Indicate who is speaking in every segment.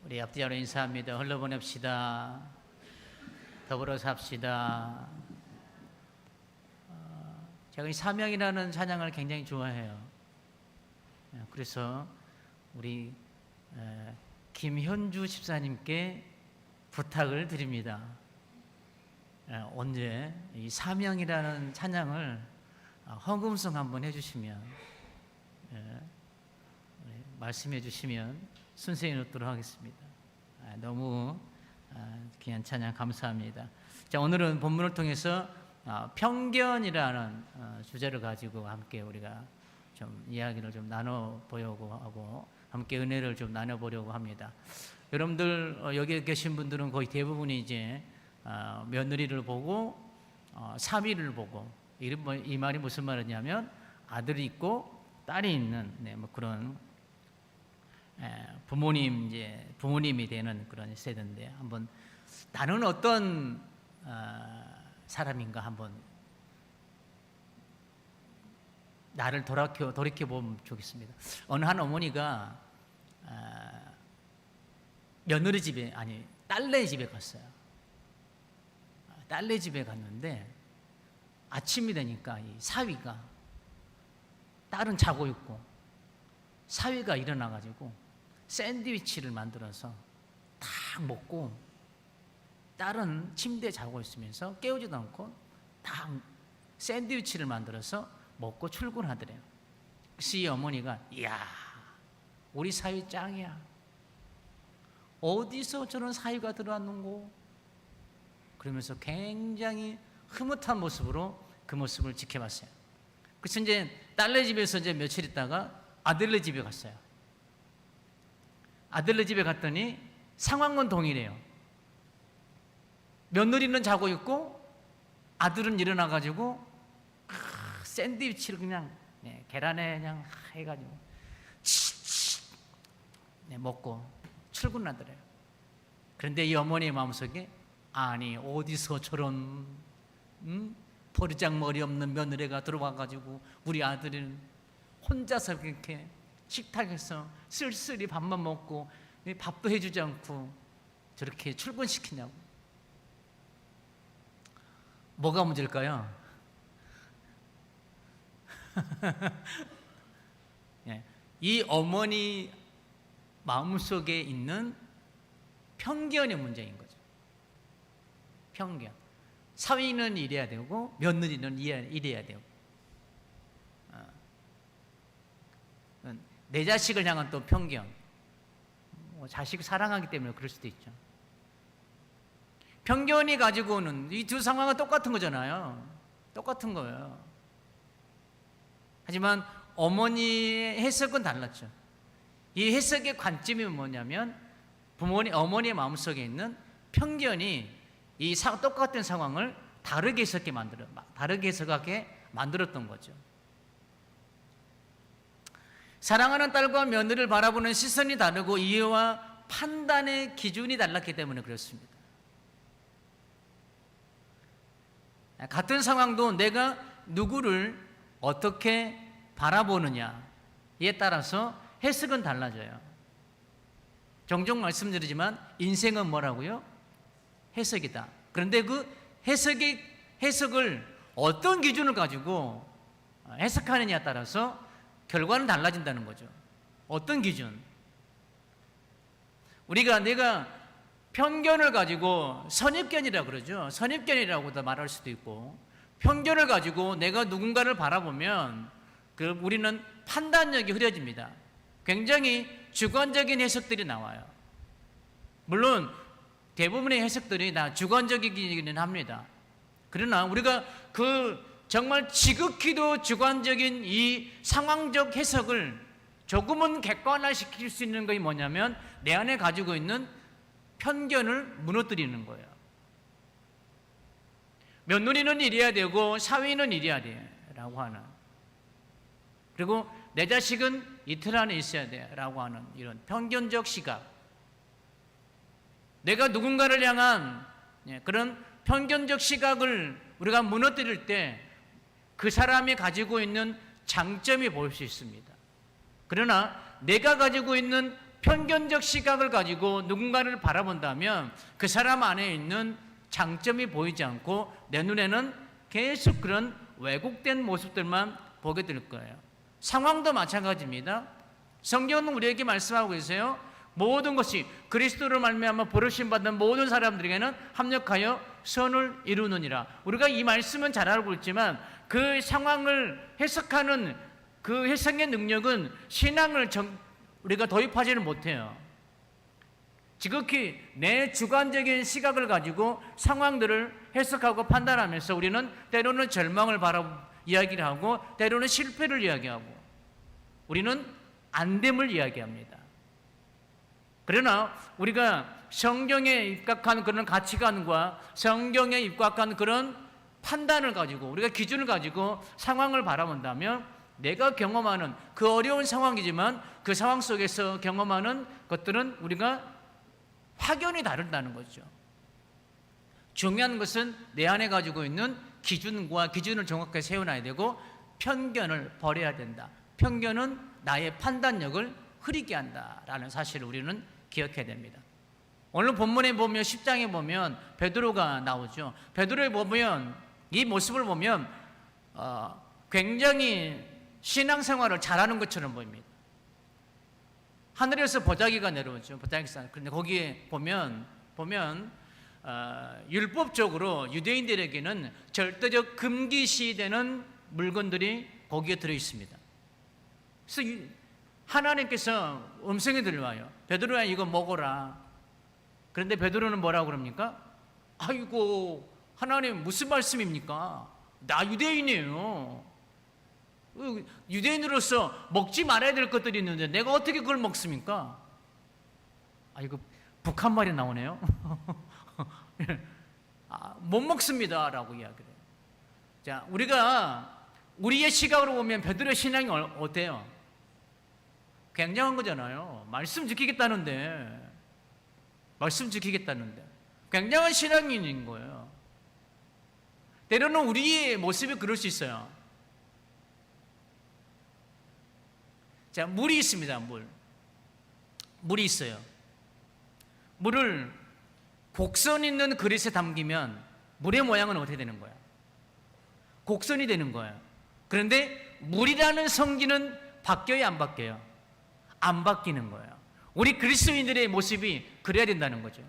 Speaker 1: 우리 앞뒤로 인사합니다. 흘러보냅시다. 더불어 삽시다. 제가 이 사명이라는 찬양을 굉장히 좋아해요. 그래서 우리 김현주 집사님께 부탁을 드립니다. 언제 이 사명이라는 찬양을 헌금송 한번 해주시면, 말씀해 주시면 순서에 놓도록 하겠습니다. 너무 귀한 찬양 감사합니다. 자, 오늘은 본문을 통해서 편견이라는 주제를 가지고 함께 우리가 좀 이야기를 좀 나눠보려고 하고 함께 은혜를 좀 나눠보려고 합니다. 여러분들 여기 계신 분들은 거의 대부분이 이제 며느리를 보고 사위를 보고, 이 말이 무슨 말이냐면 아들이 있고 딸이 있는 뭐 그런 부모님이 되는 그런 세대인데, 한번 나는 어떤 사람인가 한번 나를 돌이켜 보면 좋겠습니다. 어느 한 어머니가 며느리 집에, 아니 딸네 집에 갔어요. 딸네 집에 갔는데 아침이 되니까 이 사위가, 딸은 자고 있고 사위가 일어나가지고 샌드위치를 만들어서 딱 먹고, 딸은 침대에 자고 있으면서 깨우지도 않고 딱 샌드위치를 만들어서 먹고 출근하더래요. 그래서 이 어머니가, 이야, 우리 사위 짱이야. 어디서 저런 사위가 들어왔는고? 그러면서 굉장히 흐뭇한 모습으로 그 모습을 지켜봤어요. 그래서 이제 딸네 집에서 이제 며칠 있다가 아들네 집에 갔어요. 아들네 집에 갔더니 상황은 동일해요. 며느리는 자고 있고 아들은 일어나가지고 샌드위치를 그냥 계란에 그냥 해가지고 먹고 출근하더래요. 그런데 이 어머니의 마음속에, 아니 어디서 저런 버리장머리 없는 며느리가 들어와가지고 우리 아들은 혼자서 그렇게 식탁에서 쓸쓸히 밥만 먹고 밥도 해주지 않고 저렇게 출근시키냐고. 뭐가 문제일까요? 이 어머니 마음속에 있는 편견의 문제인 거죠. 편견. 사위는 이래야 되고 며느리는 이래야 되고, 내 자식을 향한 또 편견. 자식 사랑하기 때문에 그럴 수도 있죠. 편견이 가지고 오는 이 두 상황은 똑같은 거잖아요. 똑같은 거예요. 하지만 어머니의 해석은 달랐죠. 이 해석의 관점이 뭐냐면, 어머니의 마음속에 있는 편견이 이 똑같은 상황을 다르게 해석하게 만들었던 거죠. 사랑하는 딸과 며느리를 바라보는 시선이 다르고 이해와 판단의 기준이 달랐기 때문에 그렇습니다. 같은 상황도 내가 누구를 어떻게 바라보느냐에 따라서 해석은 달라져요. 종종 말씀드리지만 인생은 뭐라고요? 해석이다. 그런데 그 해석을 어떤 기준을 가지고 해석하느냐에 따라서 결과는 달라진다는 거죠. 어떤 기준? 내가 편견을 가지고, 선입견이라고 그러죠. 선입견이라고도 말할 수도 있고, 편견을 가지고 내가 누군가를 바라보면 우리는 판단력이 흐려집니다. 굉장히 주관적인 해석들이 나와요. 물론 대부분의 해석들이 다 주관적이기는 합니다. 그러나 우리가 정말 지극히도 주관적인 이 상황적 해석을 조금은 객관화시킬 수 있는 것이 뭐냐면, 내 안에 가지고 있는 편견을 무너뜨리는 거예요. 며느리는 이래야 되고 사위는 이래야 돼라고 하는, 그리고 내 자식은 이틀 안에 있어야 돼라고 하는 이런 편견적 시각, 내가 누군가를 향한 그런 편견적 시각을 우리가 무너뜨릴 때 그 사람이 가지고 있는 장점이 보일 수 있습니다. 그러나 내가 가지고 있는 편견적 시각을 가지고 누군가를 바라본다면 그 사람 안에 있는 장점이 보이지 않고 내 눈에는 계속 그런 왜곡된 모습들만 보게 될 거예요. 상황도 마찬가지입니다. 성경은 우리에게 말씀하고 계세요. 모든 것이 그리스도로 말미암아 부르심 받은 모든 사람들에게는 합력하여 선을 이루느니라. 우리가 이 말씀은 잘 알고 있지만 그 상황을 해석하는 그 해석의 능력은 신앙을 우리가 도입하지는 못해요. 지극히 내 주관적인 시각을 가지고 상황들을 해석하고 판단하면서 우리는 때로는 절망을 이야기를 하고 때로는 실패를 이야기하고 우리는 안됨을 이야기합니다. 그러나 우리가 성경에 입각한 그런 가치관과 성경에 입각한 그런 판단을 가지고 우리가 기준을 가지고 상황을 바라본다면 내가 경험하는 그 어려운 상황이지만 그 상황 속에서 경험하는 것들은 우리가 확연히 다르다는 거죠. 중요한 것은 내 안에 가지고 있는 기준을 정확하게 세워놔야 되고 편견을 버려야 된다. 편견은 나의 판단력을 흐리게 한다라는 사실을 우리는 기억해야 됩니다. 오늘 본문에 보면 10장에 보면 베드로가 나오죠. 베드로에 보면 이 모습을 보면 굉장히 신앙생활을 잘하는 것처럼 보입니다. 하늘에서 보자기가 내려오죠. 보자기상. 그런데 거기에 보면 율법적으로 유대인들에게는 절대적 금기시되는 물건들이 거기에 들어 있습니다. 그래서 하나님께서 음성이 들려와요. 베드로야 이거 먹어라. 그런데 베드로는 뭐라고 그럽니까? 아이고 하나님 무슨 말씀입니까? 나 유대인이에요. 유대인으로서 먹지 말아야 될 것들이 있는데 내가 어떻게 그걸 먹습니까? 이거 북한 말이 나오네요. 못 먹습니다 라고 이야기를 해요. 자, 우리의 시각으로 보면 베드로의 신앙이 어때요? 굉장한 거잖아요. 말씀 지키겠다는데 굉장한 신앙인인 거예요. 때로는 우리의 모습이 그럴 수 있어요. 자, 물이 있습니다. 물이 있어요. 물을 곡선 있는 그릇에 담기면 물의 모양은 어떻게 되는 거야? 곡선이 되는 거예요. 그런데 물이라는 성질은 바뀌어야 안 바뀌어요? 안 바뀌는 거예요. 우리 그리스도인들의 모습이 그래야 된다는 거죠.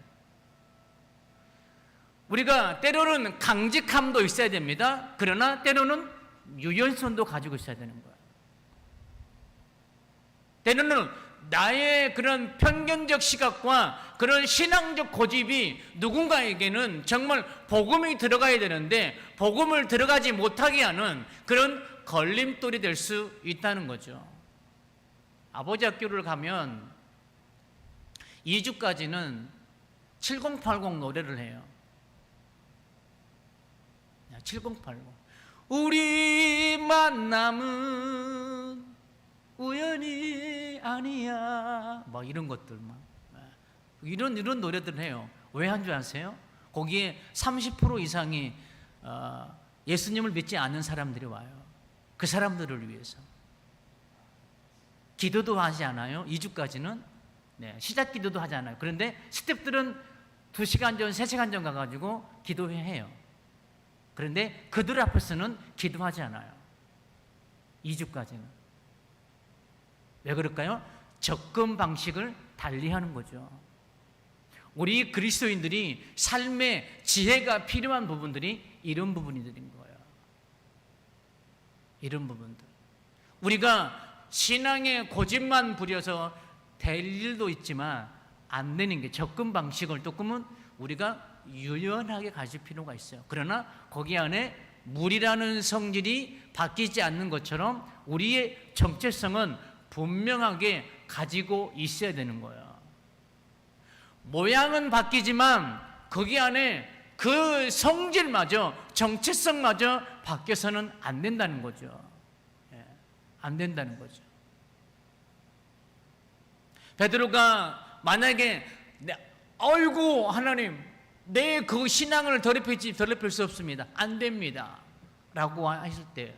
Speaker 1: 우리가 때로는 강직함도 있어야 됩니다. 그러나 때로는 유연성도 가지고 있어야 되는 거예요. 때로는 나의 그런 편견적 시각과 그런 신앙적 고집이 누군가에게는 정말 복음이 들어가야 되는데 복음을 들어가지 못하게 하는 그런 걸림돌이 될 수 있다는 거죠. 아버지 학교를 가면 2주까지는 7080 노래를 해요. 7080 우리 만남은 우연이 아니야 막 이런 것들만 이런 노래들 해요. 왜 한 줄 아세요? 거기에 30% 이상이 예수님을 믿지 않는 사람들이 와요. 그 사람들을 위해서 기도도 하지 않아요. 2주까지는 시작 기도도 하지 않아요. 그런데 스태프들은 2시간 전 3시간 전 가가지고 기도해요. 그런데 그들 앞에서는 기도하지 않아요. 2주까지는 왜 그럴까요? 접근 방식을 달리하는 거죠. 우리 그리스도인들이 삶의 지혜가 필요한 부분들이 이런 부분들인 거예요. 이런 부분들. 우리가 신앙의 고집만 부려서 될 일도 있지만 안 되는 게 접근 방식을 조금은 우리가 유연하게 가질 필요가 있어요. 그러나 거기 안에 물이라는 성질이 바뀌지 않는 것처럼 우리의 정체성은 분명하게 가지고 있어야 되는 거예요. 모양은 바뀌지만 거기 안에 그 성질마저 정체성마저 바뀌어서는 안 된다는 거죠. 안 된다는 거죠. 베드로가 만약에 아이고 하나님 내 그 신앙을 더럽힐 수 없습니다. 안 됩니다. 라고 하실 때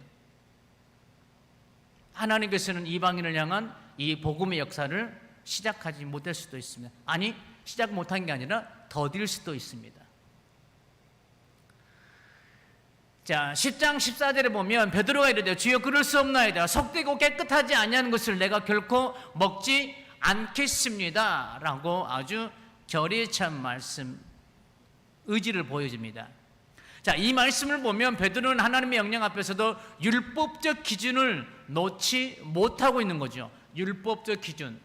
Speaker 1: 하나님께서는 이방인을 향한 이 복음의 역사를 시작하지 못할 수도 있습니다. 아니, 시작 못한 게 아니라 더딜 수도 있습니다. 자, 10장 14절에 보면 베드로가 이르되 주여 그럴 수 없나이다. 속되고 깨끗하지 아니한 것을 내가 결코 먹지 않겠습니다 라고 아주 결의에 찬 말씀, 의지를 보여줍니다. 자, 이 말씀을 보면 베드로는 하나님의 명령 앞에서도 율법적 기준을 놓지 못하고 있는 거죠. 율법적 기준.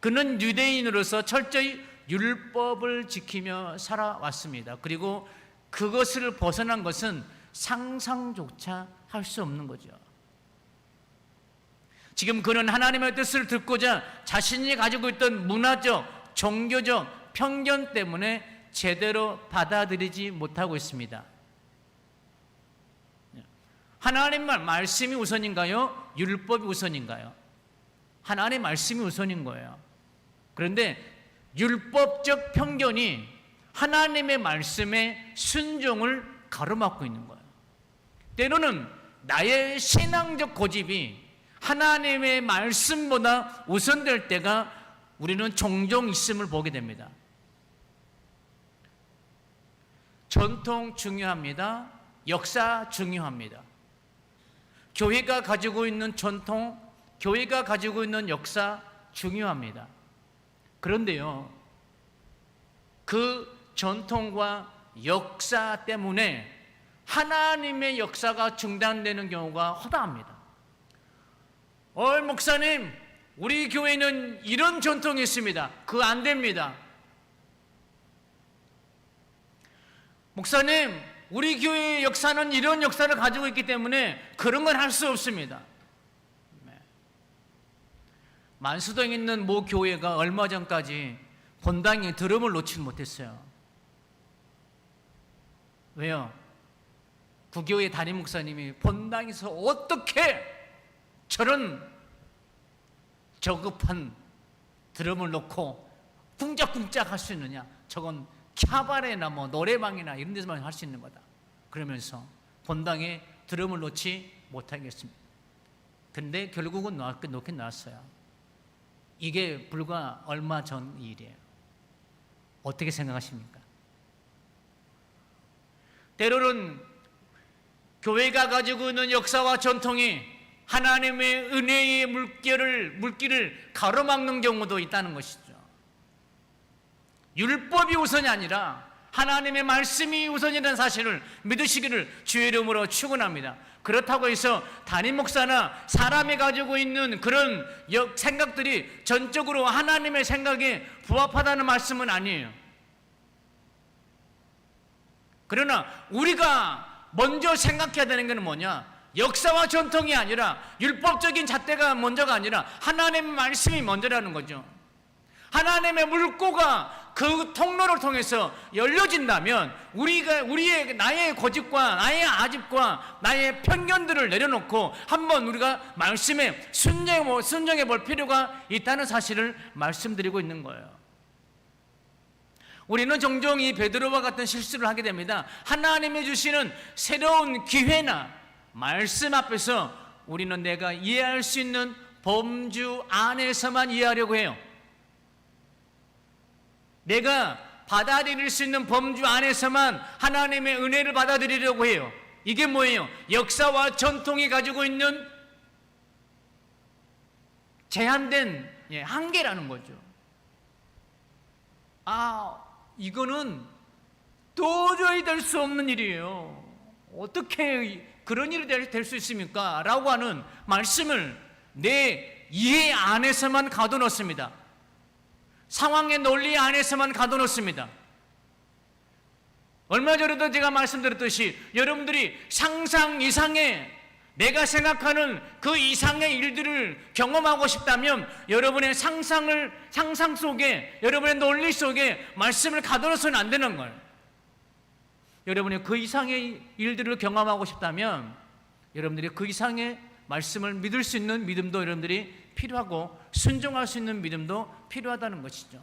Speaker 1: 그는 유대인으로서 철저히 율법을 지키며 살아왔습니다. 그리고 그것을 벗어난 것은 상상조차 할 수 없는 거죠. 지금 그는 하나님의 뜻을 듣고자 자신이 가지고 있던 문화적, 종교적 편견 때문에 제대로 받아들이지 못하고 있습니다. 하나님의 말씀이 우선인가요? 율법이 우선인가요? 하나님의 말씀이 우선인 거예요. 그런데 율법적 편견이 하나님의 말씀에 순종을 가로막고 있는 거예요. 때로는 나의 신앙적 고집이 하나님의 말씀보다 우선될 때가 우리는 종종 있음을 보게 됩니다. 전통 중요합니다. 역사 중요합니다. 교회가 가지고 있는 전통, 교회가 가지고 있는 역사 중요합니다. 그런데요, 그 전통과 역사 때문에 하나님의 역사가 중단되는 경우가 허다합니다. 목사님, 우리 교회는 이런 전통이 있습니다. 그거 안 됩니다. 목사님, 우리 교회의 역사는 이런 역사를 가지고 있기 때문에 그런 건 할 수 없습니다. 만수동에 있는 모 교회가 얼마 전까지 본당에 드럼을 놓지 못했어요. 왜요? 그 교회 담임 목사님이 본당에서 어떻게 저런 저급한 드럼을 놓고 쿵짝쿵짝 할 수 있느냐? 저건 캬바레나 뭐 노래방이나 이런 데서만 할 수 있는 거다. 그러면서 본당에 드럼을 놓지 못하겠습니다. 근데 결국은 놓긴 놨어요. 이게 불과 얼마 전 일이에요. 어떻게 생각하십니까? 때로는 교회가 가지고 있는 역사와 전통이 하나님의 은혜의 물길을 가로막는 경우도 있다는 것이죠. 율법이 우선이 아니라 하나님의 말씀이 우선이라는 사실을 믿으시기를 주의 이름으로 축원합니다. 그렇다고 해서 담임 목사나 사람이 가지고 있는 그런 생각들이 전적으로 하나님의 생각에 부합하다는 말씀은 아니에요. 그러나 우리가 먼저 생각해야 되는 것은 뭐냐? 역사와 전통이 아니라 율법적인 잣대가 먼저가 아니라 하나님의 말씀이 먼저라는 거죠. 하나님의 물꼬가 그 통로를 통해서 열려진다면 나의 고집과 나의 아집과 나의 편견들을 내려놓고 한번 우리가 말씀에 순종해 볼 필요가 있다는 사실을 말씀드리고 있는 거예요. 우리는 종종 이 베드로와 같은 실수를 하게 됩니다. 하나님이 주시는 새로운 기회나 말씀 앞에서 우리는 내가 이해할 수 있는 범주 안에서만 이해하려고 해요. 내가 받아들일 수 있는 범주 안에서만 하나님의 은혜를 받아들이려고 해요. 이게 뭐예요? 역사와 전통이 가지고 있는 제한된 한계라는 거죠. 이거는 도저히 될 수 없는 일이에요. 어떻게 그런 일이 될 수 있습니까? 라고 하는 말씀을 내 이해 안에서만 가둬놓습니다. 상황의 논리 안에서만 가둬놓습니다. 얼마 전에도 제가 말씀드렸듯이 여러분들이 상상 이상의 내가 생각하는 그 이상의 일들을 경험하고 싶다면 여러분의 상상 속에, 여러분의 논리 속에 말씀을 가둬놓으면 안 되는 거예요. 여러분이 그 이상의 일들을 경험하고 싶다면 여러분들이 그 이상의 말씀을 믿을 수 있는 믿음도 여러분들이 필요하고 순종할 수 있는 믿음도 필요하다는 것이죠.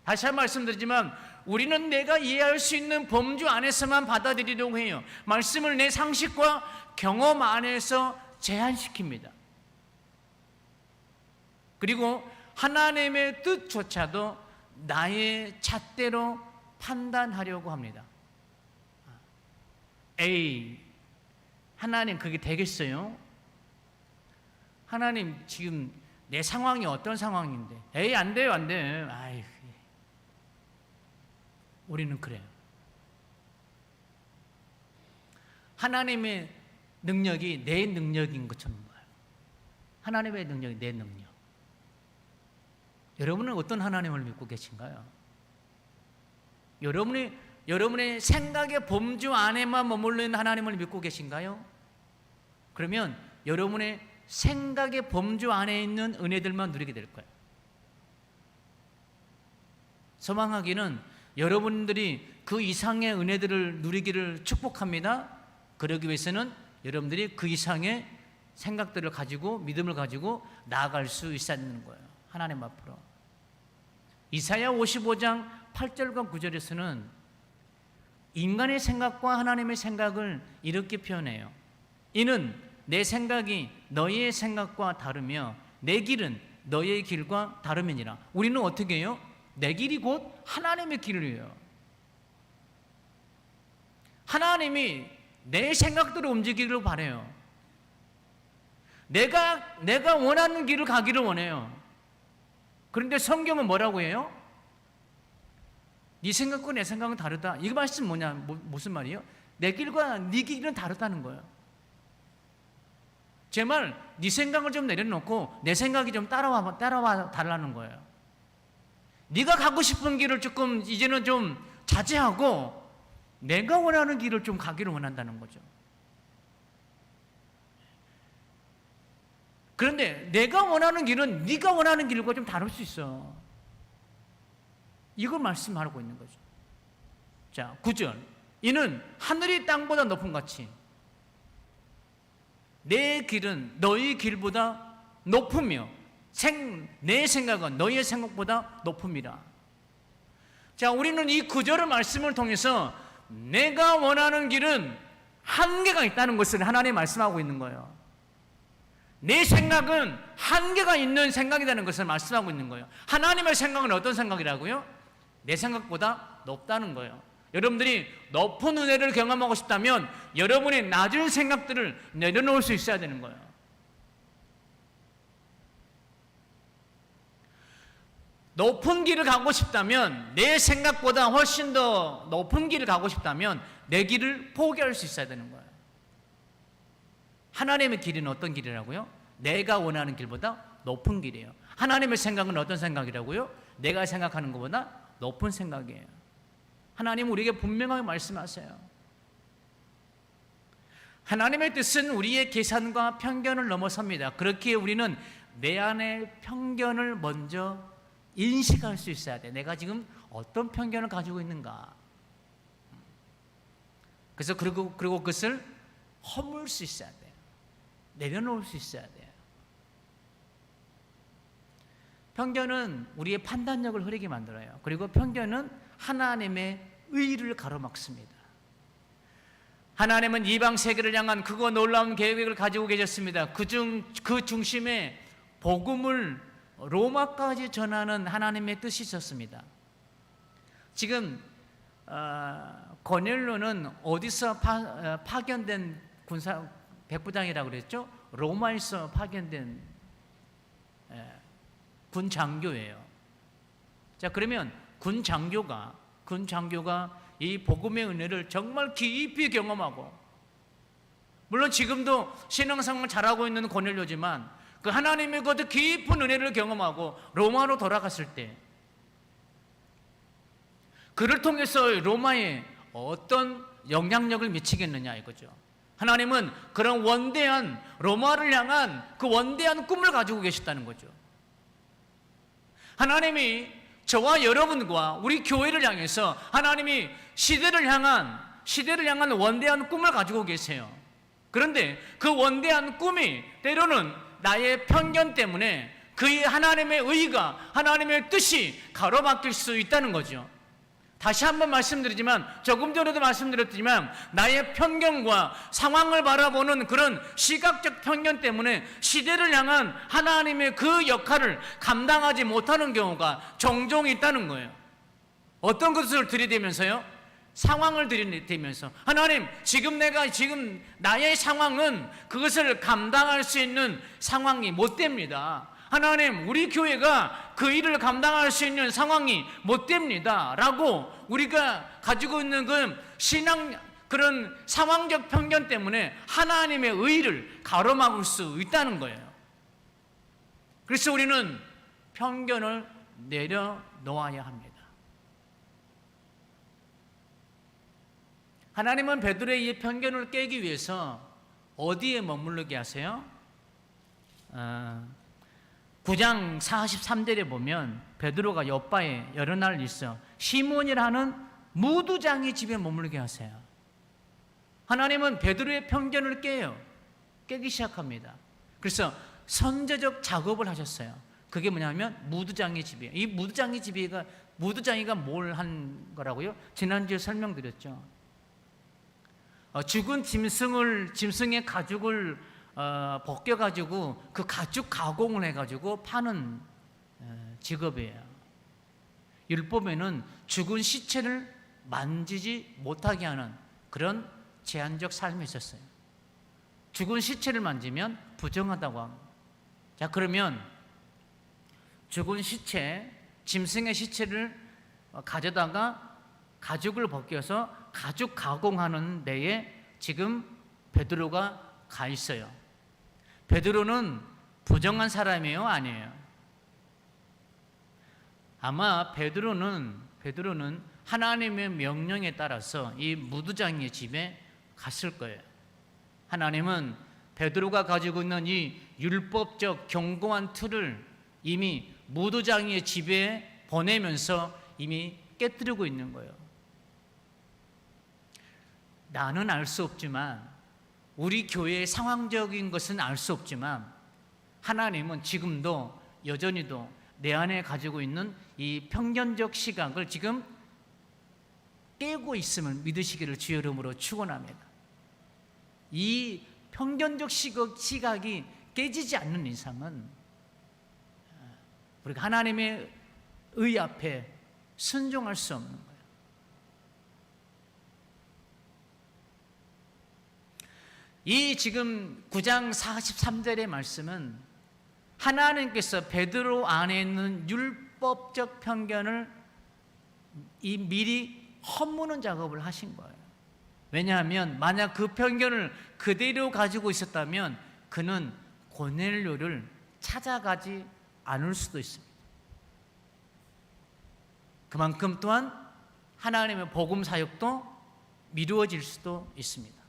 Speaker 1: 다시 한번 말씀드리지만 우리는 내가 이해할 수 있는 범주 안에서만 받아들이려고 해요. 말씀을 내 상식과 경험 안에서 제한시킵니다. 그리고 하나님의 뜻조차도 나의 잣대로 판단하려고 합니다. 에이, 하나님 그게 되겠어요? 하나님 지금 내 상황이 어떤 상황인데? 에이, 안 돼요, 안 돼. 아이, 우리는 그래요. 하나님의 능력이 내 능력인 것처럼 봐요. 하나님의 능력이 내 능력. 여러분은 어떤 하나님을 믿고 계신가요? 여러분의 생각의 범주 안에만 머물러 있는 하나님을 믿고 계신가요? 그러면 여러분의 생각의 범주 안에 있는 은혜들만 누리게 될 거예요. 소망하기는 여러분들이 그 이상의 은혜들을 누리기를 축복합니다. 그러기 위해서는 여러분들이 그 이상의 생각들을 가지고 믿음을 가지고 나아갈 수 있어야 하는 거예요. 하나님 앞으로. 이사야 55장 8절과 9절에서는 인간의 생각과 하나님의 생각을 이렇게 표현해요. 이는 내 생각이 너희의 생각과 다르며 내 길은 너희의 길과 다름이니라. 우리는 어떻게 해요? 내 길이 곧 하나님의 길이에요. 하나님이 내 생각대로 움직이기를 바라요. 내가 원하는 길을 가기를 원해요. 그런데 성경은 뭐라고 해요? 네 생각과 내 생각은 다르다. 이 말씀 뭐냐? 무슨 말이에요? 내 길과 네 길은 다르다는 거예요. 제 말, 네 생각을 좀 내려놓고 내 생각이 좀 따라와 달라는 거예요. 네가 가고 싶은 길을 조금 이제는 좀 자제하고 내가 원하는 길을 좀 가기를 원한다는 거죠. 그런데 내가 원하는 길은 네가 원하는 길과 좀 다를 수 있어. 이걸 말씀하고 있는 거죠. 자, 9절. 이는 하늘이 땅보다 높은 같이 내 길은 너희 길보다 높으며 내 생각은 너희의 생각보다 높음이라. 자, 우리는 이 9절의 말씀을 통해서 내가 원하는 길은 한계가 있다는 것을 하나님 말씀하고 있는 거예요. 내 생각은 한계가 있는 생각이라는 것을 말씀하고 있는 거예요. 하나님의 생각은 어떤 생각이라고요? 내 생각보다 높다는 거예요. 여러분들이 높은 은혜를 경험하고 싶다면 여러분의 낮은 생각들을 내려놓을 수 있어야 되는 거예요. 높은 길을 가고 싶다면, 내 생각보다 훨씬 더 높은 길을 가고 싶다면 내 길을 포기할 수 있어야 되는 거예요. 하나님의 길은 어떤 길이라고요? 내가 원하는 길보다 높은 길이에요. 하나님의 생각은 어떤 생각이라고요? 내가 생각하는 것보다 높은 생각이에요. 하나님은 우리에게 분명하게 말씀하세요. 하나님의 뜻은 우리의 계산과 편견을 넘어섭니다. 그렇기에 우리는 내 안에 편견을 먼저 인식할 수 있어야 돼. 내가 지금 어떤 편견을 가지고 있는가. 그래서 그리고 그것을 허물 수 있어야 돼요. 내려놓을 수 있어야 돼요. 편견은 우리의 판단력을 흐리게 만들어요. 그리고 편견은 하나님의 의를 가로막습니다. 하나님은 이방 세계를 향한 크고 놀라운 계획을 가지고 계셨습니다. 그 중심에 복음을 로마까지 전하는 하나님의 뜻이 있었습니다. 지금 고넬료는 어디서 파견된 군사 백부장이라고 그랬죠? 로마에서 파견된 군 장교예요. 자, 그러면 군 장교가 이 복음의 은혜를 정말 깊이 경험하고, 물론 지금도 신앙생활 잘하고 있는 고넬료지만 그 하나님의 그 깊은 은혜를 경험하고 로마로 돌아갔을 때 그를 통해서 로마에 어떤 영향력을 미치겠느냐 이거죠. 하나님은 그런 원대한 로마를 향한 그 원대한 꿈을 가지고 계셨다는 거죠. 하나님이 저와 여러분과 우리 교회를 향해서 하나님이 시대를 향한 원대한 꿈을 가지고 계세요. 그런데 그 원대한 꿈이 때로는 나의 편견 때문에 그 하나님의 의가, 하나님의 뜻이 가로막힐 수 있다는 거죠. 다시 한번 말씀드리지만, 조금 전에도 말씀드렸지만, 나의 편견과 상황을 바라보는 그런 시각적 편견 때문에 시대를 향한 하나님의 그 역할을 감당하지 못하는 경우가 종종 있다는 거예요. 어떤 것을 들이대면서요? 상황을 들이대면서, 하나님, 지금 나의 상황은 그것을 감당할 수 있는 상황이 못 됩니다. 하나님, 우리 교회가 그 일을 감당할 수 있는 상황이 못 됩니다 라고 우리가 가지고 있는 그 그런 상황적 편견 때문에 하나님의 의를 가로막을 수 있다는 거예요. 그래서 우리는 편견을 내려놓아야 합니다. 하나님은 베드로의 이 편견을 깨기 위해서 어디에 머무르게 하세요? 9장 43절에 보면 베드로가 요바에 여러 날 있어 시몬이라는 무두장의 집에 머물게 하세요. 하나님은 베드로의 편견을 깨기 시작합니다. 그래서 선제적 작업을 하셨어요. 그게 뭐냐면 무두장의 집이에요. 이 무두장이가 뭘 한 거라고요? 지난주에 설명드렸죠. 죽은 짐승의 가죽을 벗겨가지고 그 가죽 가공을 해가지고 파는 직업이에요. 율법에는 죽은 시체를 만지지 못하게 하는 그런 제한적 삶이 있었어요. 죽은 시체를 만지면 부정하다고 합니다. 자, 그러면 죽은 시체, 짐승의 시체를 가져다가 가죽을 벗겨서 가죽 가공하는 데에 지금 베드로가 가 있어요. 베드로는 부정한 사람이에요? 아니에요? 아마 베드로는 하나님의 명령에 따라서 이 무두장의 집에 갔을 거예요. 하나님은 베드로가 가지고 있는 이 율법적 견고한 틀을 이미 무두장의 집에 보내면서 이미 깨뜨리고 있는 거예요. 나는 알 수 없지만, 우리 교회의 상황적인 것은 알 수 없지만, 하나님은 지금도 여전히도 내 안에 가지고 있는 이 편견적 시각을 지금 깨고 있음을 믿으시기를 주의 이름으로 축원합니다. 이 편견적 시각이 깨지지 않는 이상은 우리가 하나님의 의 앞에 순종할 수 없는 거예요. 이 지금 9장 43절의 말씀은 하나님께서 베드로 안에 있는 율법적 편견을 미리 허무는 작업을 하신 거예요. 왜냐하면 만약 그 편견을 그대로 가지고 있었다면 그는 고넬료를 찾아가지 않을 수도 있습니다. 그만큼 또한 하나님의 복음 사역도 미루어질 수도 있습니다.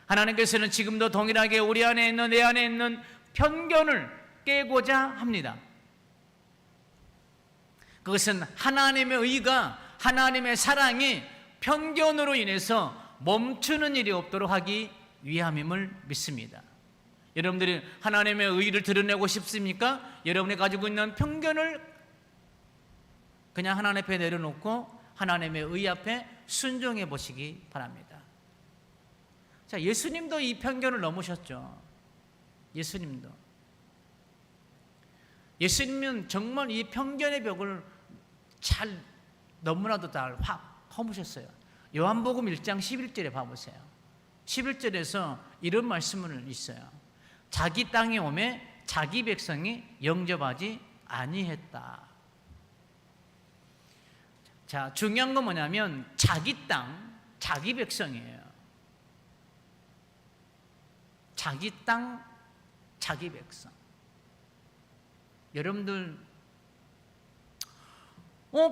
Speaker 1: 하나님께서는 지금도 동일하게 우리 안에 있는, 내 안에 있는 편견을 깨고자 합니다. 그것은 하나님의 의가, 하나님의 사랑이 편견으로 인해서 멈추는 일이 없도록 하기 위함임을 믿습니다. 여러분들이 하나님의 의를 드러내고 싶습니까? 여러분이 가지고 있는 편견을 그냥 하나님 앞에 내려놓고 하나님의 의 앞에 순종해 보시기 바랍니다. 자, 예수님도 이 편견을 넘으셨죠. 예수님은 정말 이 편견의 벽을 잘 너무나도 잘 확 허무셨어요. 요한복음 1장 11절에 봐보세요. 11절에서 이런 말씀을 있어요. 자기 땅에 오매 자기 백성이 영접하지 아니했다. 자, 중요한 건 뭐냐면 자기 땅, 자기 백성이에요. 자기 땅, 자기 백성. 여러분들,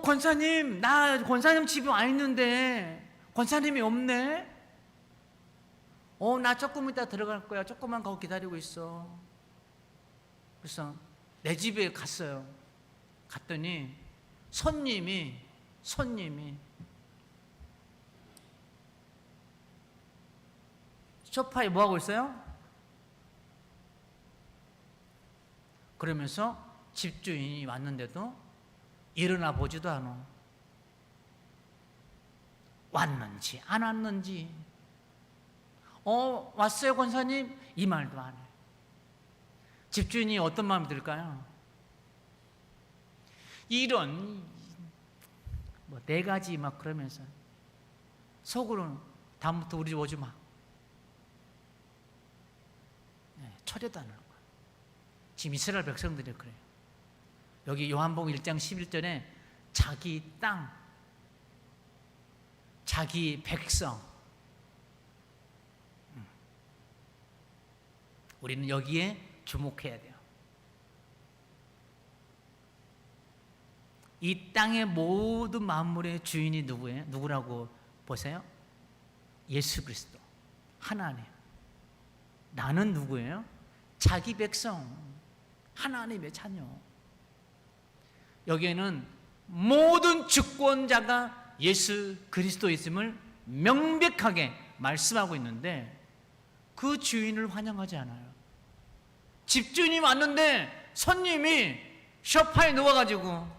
Speaker 1: 권사님, 나 권사님 집에 와 있는데 권사님이 없네? 나 조금 이따 들어갈 거야. 조금만 거기 기다리고 있어. 그래서 내 집에 갔어요. 갔더니 손님이 소파에 뭐 하고 있어요? 그러면서 집주인이 왔는데도 일어나 보지도 않아. 왔는지 안 왔는지, 왔어요 권사님, 이 말도 안 해요. 집주인이 어떤 마음이 들까요? 이런 네 가지 막 그러면서 속으로는 다음부터 우리 집 오지 마. 초대도 안 하는 거야. 지금 이스라엘 백성들이 그래요. 여기 요한복음 1장 11절에 자기 땅, 자기 백성, 우리는 여기에 주목해야 돼요. 이 땅의 모든 만물의 주인이 누구예요? 누구라고 보세요? 예수 그리스도, 하나님. 나는 누구예요? 자기 백성, 하나님의 자녀. 여기에는 모든 주권자가 예수 그리스도이심을 명백하게 말씀하고 있는데 그 주인을 환영하지 않아요. 집주인이 왔는데 손님이 소파에 누워가지고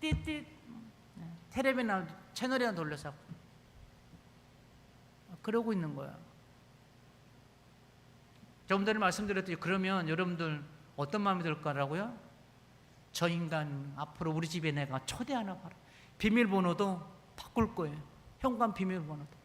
Speaker 1: 띠띠 텔레비나 채널이나 돌려서 그러고 있는 거야. 조금 전에 말씀드렸듯이 그러면 여러분들 어떤 마음이 들까라고요? 저 인간 앞으로 우리 집에 내가 초대하나 봐라. 비밀번호도 바꿀 거예요. 현관 비밀번호도.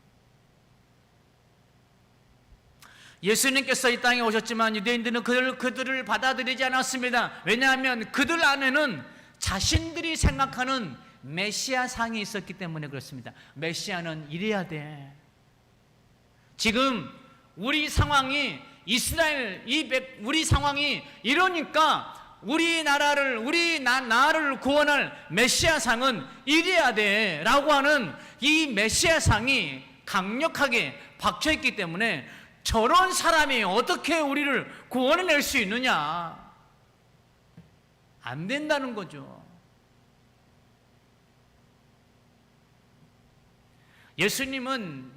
Speaker 1: 예수님께서 이 땅에 오셨지만 유대인들은 그들을 받아들이지 않았습니다. 왜냐하면 그들 안에는 자신들이 생각하는 메시아 상이 있었기 때문에 그렇습니다. 메시아는 이래야 돼. 지금 우리 상황이 우리 상황이 이러니까 나를 구원할 메시아 상은 이래야 돼 라고 하는 이 메시아 상이 강력하게 박혀있기 때문에 저런 사람이 어떻게 우리를 구원해낼 수 있느냐? 안 된다는 거죠. 예수님은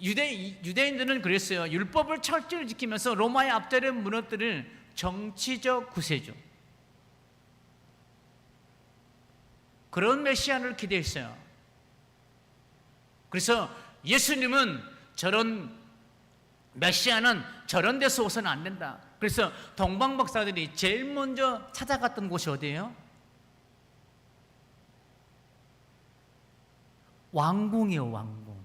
Speaker 1: 유대인들은 그랬어요. 율법을 철저히 지키면서 로마의 압제를 무너뜨릴 정치적 구세주, 그런 메시아를 기대했어요. 그래서 예수님은 저런 메시아는 저런 데서 오서는 안 된다. 그래서 동방 박사들이 제일 먼저 찾아갔던 곳이 어디예요? 왕궁이요, 왕궁.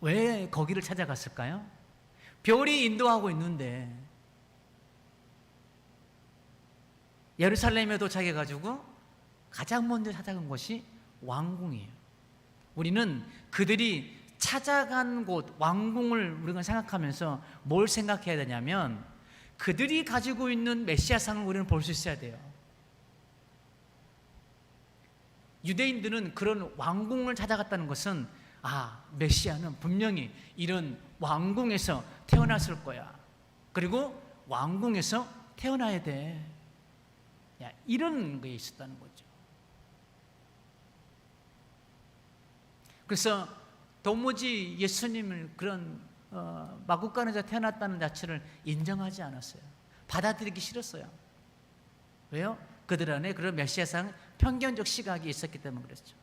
Speaker 1: 왜 거기를 찾아갔을까요? 별이 인도하고 있는데 예루살렘에 도착해가지고 가장 먼저 찾아간 곳이 왕궁이에요. 우리는 그들이 찾아간 곳, 왕궁을 우리가 생각하면서 뭘 생각해야 되냐면 그들이 가지고 있는 메시아상을 우리는 볼 수 있어야 돼요. 유대인들은 그런 왕궁을 찾아갔다는 것은 메시아는 분명히 이런 왕궁에서 태어났을 거야. 그리고 왕궁에서 태어나야 돼. 이런 게 있었다는 거죠. 그래서 도무지 예수님을 그런 마구간에서 태어났다는 자체를 인정하지 않았어요. 받아들이기 싫었어요. 왜요? 그들 안에 그런 메시아상 편견적 시각이 있었기 때문에 그랬죠.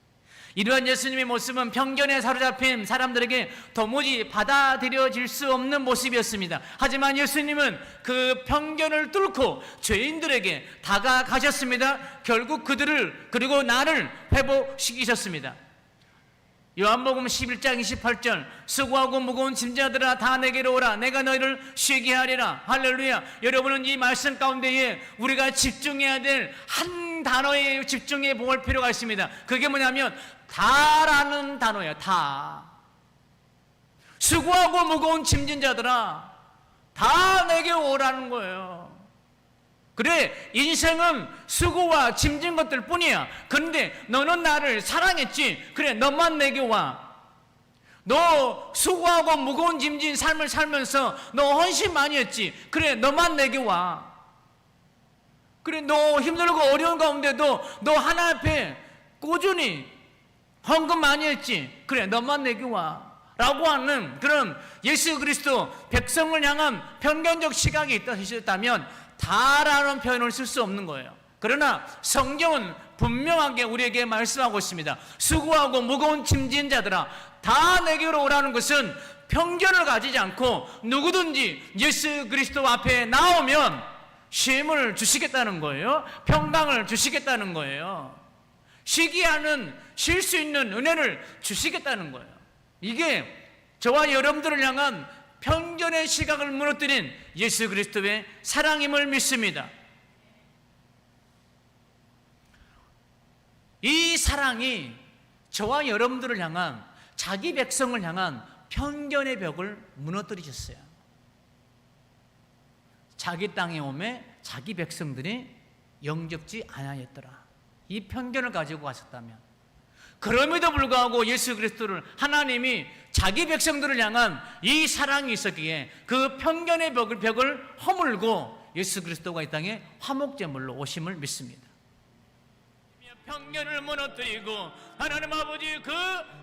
Speaker 1: 이러한 예수님의 모습은 편견에 사로잡힌 사람들에게 도무지 받아들여질 수 없는 모습이었습니다. 하지만 예수님은 그 편견을 뚫고 죄인들에게 다가가셨습니다. 결국 그들을, 그리고 나를 회복시키셨습니다. 요한복음 11장 28절, 수고하고 무거운 짐자들아 다 내게로 오라, 내가 너희를 쉬게 하리라. 할렐루야. 여러분은 이 말씀 가운데에 우리가 집중해야 될 한 단어에 집중해 볼 필요가 있습니다. 그게 뭐냐면 다라는 단어예요. 다. 수고하고 무거운 짐진 자들아 다 내게 오라는 거예요. 그래, 인생은 수고와 짐진 것들 뿐이야. 그런데 너는 나를 사랑했지. 그래, 너만 내게 와. 너 수고하고 무거운 짐진 삶을 살면서 너 헌신 많이 했지. 그래, 너만 내게 와. 그래, 너 힘들고 어려운 가운데도 너 하나 앞에 꾸준히 헌금 많이 했지. 그래, 너만 내게 와. 라고 하는 그런 예수 그리스도 백성을 향한 편견적 시각이 있다면 다라는 표현을 쓸 수 없는 거예요. 그러나 성경은 분명하게 우리에게 말씀하고 있습니다. 수고하고 무거운 짐진 자들아 다 내게로 오라는 것은 편견을 가지지 않고 누구든지 예수 그리스도 앞에 나오면 쉼을 주시겠다는 거예요. 평강을 주시겠다는 거예요. 쉬게 하는 쉴 수 있는 은혜를 주시겠다는 거예요. 이게 저와 여러분들을 향한 편견의 시각을 무너뜨린 예수 그리스도의 사랑임을 믿습니다. 이 사랑이 저와 여러분들을 향한, 자기 백성을 향한 편견의 벽을 무너뜨리셨어요. 자기 땅에 오매 자기 백성들이 영접지 아니하였더라. 이 편견을 가지고 가셨다면, 그럼에도 불구하고 예수 그리스도를, 하나님이 자기 백성들을 향한 이 사랑이 있었기에 그 편견의 벽을 허물고 예수 그리스도가 이 땅에 화목제물로 오심을 믿습니다. 편견을 무너뜨리고 하나님 아버지 그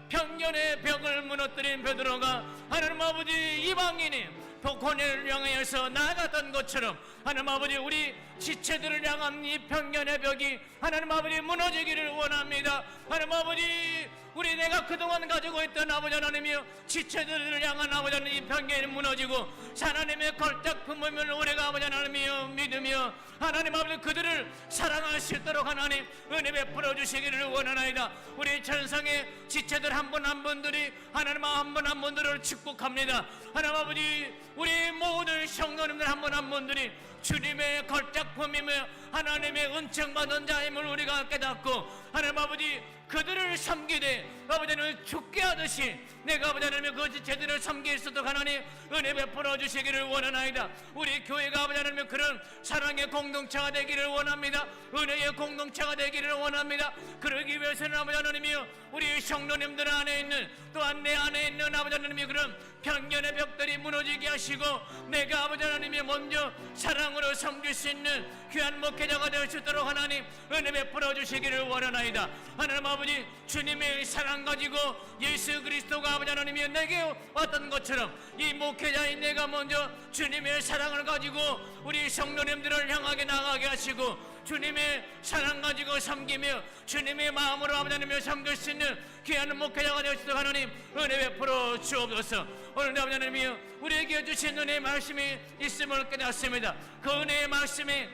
Speaker 1: 편견의 벽을 무너뜨린 베드로가 하나님 아버지 이방인이 고넬을 향하여서 나아갔던 것처럼 하나님 아버지 우리 지체들을 향한 이 편견의 벽이 하나님 아버지 무너지기를 원합니다. 하나님 아버지 우리 내가 그동안 가지고 있던 아버지 하나님이여 지체들을 향한 아버지 하나님 이 편견이 무너지고 하나님의 걸작 품음을 우리가 아버지 하나님이여 믿으며 하나님 아버지 그들을 사랑할 수 있도록 하나님 은혜 베풀어 주시기를 원하나이다. 우리 천상의 지체들 한 분 한 분들이 하나님 한 분 한 분들을 축복합니다. 하나님 아버지 우리 모든 성도님들 한 분 한 분들이 주님의 걸작품이며 하나님의 은총받은 자임을 우리가 깨닫고 하나님 아버지 그들을 섬기되 아버지는 죽게 하듯이 내가 아버지 하나님의 그 지체들을 섬길 수 있도록 하나님 은혜 베풀어 주시기를 원하나이다. 우리 교회가 아버지 하나님의 그런 사랑의 공동체가 되기를 원합니다. 은혜의 공동체가 되기를 원합니다. 그러기 위해서는 아버지 하나님이여 우리 성도님들 안에 있는 또한 내 안에 있는 아버지 하나님의 그런 편견의 벽들이 무너지게 하시고 내가 아버지 하나님이 먼저 사랑으로 섬길 수 있는 귀한 목회자가 될 수 있도록 하나님 은혜 베풀어 주시기를 원하나이다. 하나님 아버지 주님의 사랑 가지고 예수 그리스도가 아버지 하나님이 내게 왔던 것처럼 이 목회자인 내가 먼저 주님의 사랑을 가지고 우리 성도님들을 향하게 나가게 하시고 주님의 사랑 가지고 섬기며 주님의 마음으로 아버지 하나님을 섬길 수 있는 귀한 목회자가 될 수 있도록 하나님 은혜 베풀어 주옵소서. 오늘 아버지 하나님이 우리에게 주신 은혜의 말씀이 있음을 깨닫습니다. 그 은혜의 말씀이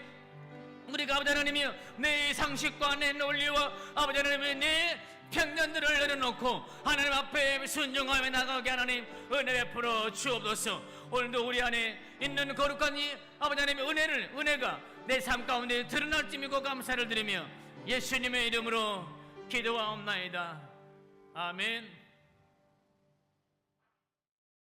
Speaker 1: 우리가 아버지 하나님이 내 상식과 내 논리와 아버지 하나님의 내 편견들을 내려놓고 하나님 앞에 순종하며 나가게 하나님 은혜 베풀어 주옵소서. 오늘도 우리 안에 있는 거룩한 이 아버지 하나님의 은혜가 내 삶 가운데 드러날 줄 믿고 감사를 드리며 예수님의 이름으로 기도하옵나이다. 아멘.